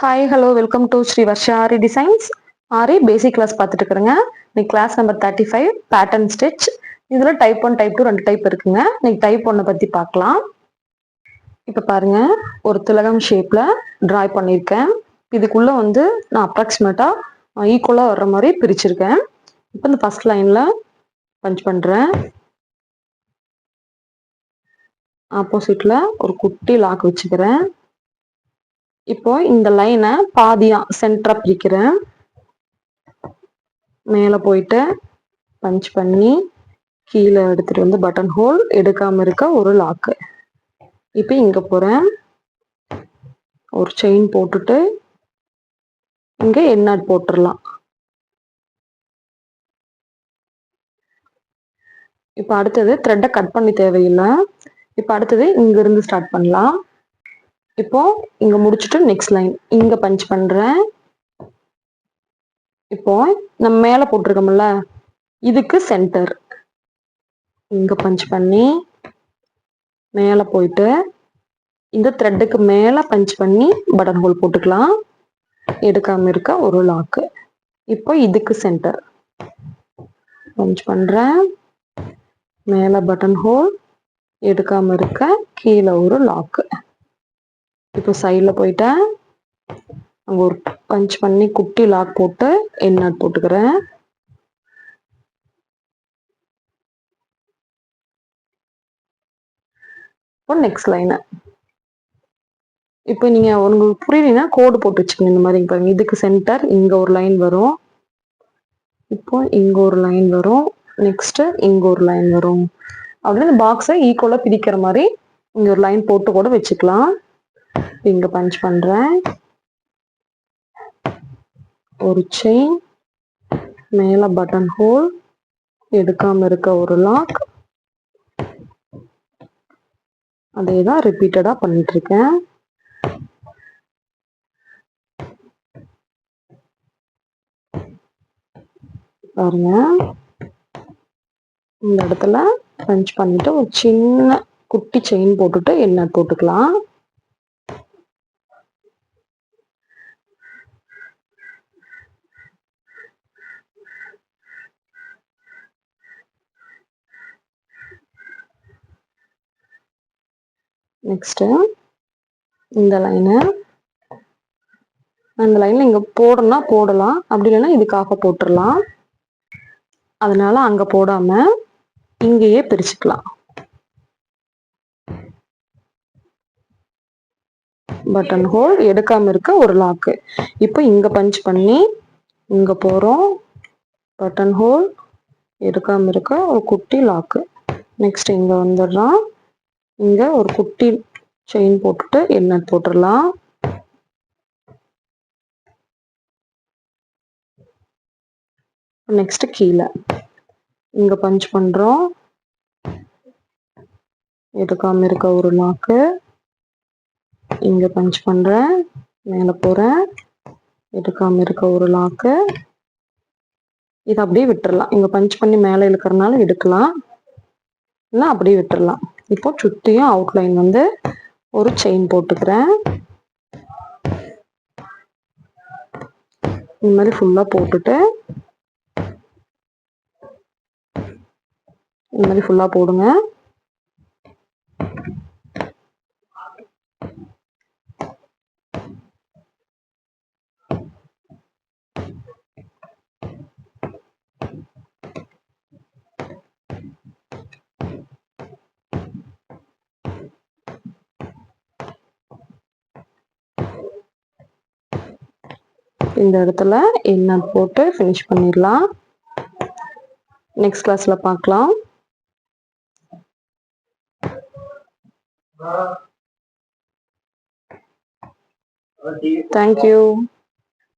Hi hello welcome to Sri Varsha Aari designs. Aari basic class பார்த்துட்டு இருக்கிறேங்க. இன்னைக்கு கிளாஸ் நம்பர் 35 பேட்டர்ன் ஸ்டிச். இதில் டைப் 1 டைப் 2 2 டைப் இருக்குங்க. இன்னைக்கு டைப் 1 பற்றி பார்க்கலாம். இப்போ பாருங்க, ஒரு திலகம் ஷேப்பில் ட்ராய் பண்ணியிருக்கேன். இதுக்குள்ளே வந்து நான் அப்ராக்சிமேட்டாக ஈக்குவலாக வர்ற மாதிரி பிரிச்சிருக்கேன். இப்போ இந்த ஃபர்ஸ்ட் லைனில் பஞ்ச் பண்ணுறேன். ஆப்போசிட்டில் ஒரு குட்டி லாக் வச்சுக்கிறேன். இப்போ இந்த லைனை பாதியா சென்டரா பிரிக்கிறேன். மேலே போயிட்டு பஞ்ச் பண்ணி கீழே எடுத்துட்டு வந்து பட்டன் ஹோல் எடுக்காம இருக்க ஒரு லாக்கு. இப்போ இங்க போறேன், ஒரு செயின் போட்டுட்டு இங்க எண்ணாட் போட்டுடலாம். இப்போ அடுத்தது த்ரெட்டை கட் பண்ணி தேவையில்லை. இப்போ அடுத்தது இங்க இருந்து ஸ்டார்ட் பண்ணலாம். இப்போ இங்க முடிச்சுட்டு நெக்ஸ்ட் லைன் இங்க பஞ்ச் பண்றேன். இப்போ நம்ம மேல போட்டிருக்கோம்ல, இதுக்கு சென்டர் இங்க பஞ்ச் பண்ணி மேல போயிட்டு இந்த த்ரெட்டுக்கு மேல பஞ்ச் பண்ணி பட்டன் ஹோல் போட்டுக்கலாம். எடுக்காம இருக்க ஒரு லாக்கு. இப்போ இதுக்கு சென்டர் பஞ்ச் பண்றேன், மேல பட்டன் ஹோல் எடுக்காம இருக்க கீழே ஒரு லாக்கு. இப்போ சைடில் போயிட்டேன், அங்க ஒரு பஞ்ச் பண்ணி குட்டி லாக் போட்டு எண்ணாட் போட்டுக்கிறேன். இப்போ நெக்ஸ்ட் லைனு. இப்போ நீங்க உங்களுக்கு புரியலன்னா கோடு போட்டு வச்சுக்கோங்க. இந்த மாதிரி பாருங்க, இதுக்கு சென்டர் இங்க ஒரு லைன் வரும், இப்போ இங்க ஒரு லைன் வரும், நெக்ஸ்ட் இங்க ஒரு லைன் வரும். அப்படின்னு இந்த பாக்ஸை ஈக்குவலா பிரிக்கிற மாதிரி இங்க ஒரு லைன் போட்டு கூட வச்சுக்கலாம். இங்க பஞ்ச் பண்றேன், ஒரு செயின், மேல பட்டன் ஹோல் எடுக்காம இருக்க ஒரு லாக். அதே தான் ரிப்பீட்டடா பண்ணிட்டு இருக்கேன். பாருங்க, இந்த இடத்துல பஞ்ச் பண்ணிட்டு ஒரு சின்ன குட்டி செயின் போட்டுட்டு எண்ணாட் போட்டுக்கலாம். நெக்ஸ்ட் இந்த லைனு, அந்த லைன்ல இங்க போடணும்னா போடலாம், அப்படி இல்லைன்னா இதுக்காக போட்டுடலாம். அதனால அங்க போடாம இங்கேயே பிரிச்சுக்கலாம். பட்டன் ஹோல் எடுக்காம இருக்க ஒரு லாக்கு. இப்போ இங்க பஞ்ச் பண்ணி இங்க போறோம், பட்டன் ஹோல் எடுக்காம இருக்க ஒரு குட்டி லாக்கு. நெக்ஸ்ட் இங்க வந்துடுறோம், இங்க ஒரு குட்டி செயின் போட்டுட்டு எண்ணாட் போட்டுடலாம். நெக்ஸ்ட் கீழே இங்க பஞ்ச் பண்றோம், எடுக்காம இருக்க ஒரு லாக்கு. இங்க பஞ்ச் பண்றேன், மேல போறேன், எடுக்காம இருக்க ஒரு லாக்கு. இதை அப்படியே விட்டுறலாம். இங்க பஞ்ச் பண்ணி மேல இழுக்கிறதுனால எடுக்கலாம், இல்லை அப்படியே விட்டுறலாம். இப்போ சுத்தியும் அவுட்லைன் வந்து ஒரு செயின் போட்டுக்கிறேன். இந்த மாதிரி ஃபுல்லா போட்டுட்டு இந்த மாதிரி ஃபுல்லா போடுங்க. இந்த இடத்துல எண்ணாட் போட்டு ஃபினிஷ் பண்ணிடலாம். நெக்ஸ்ட் கிளாஸ்ல பார்க்கலாம். Thank you.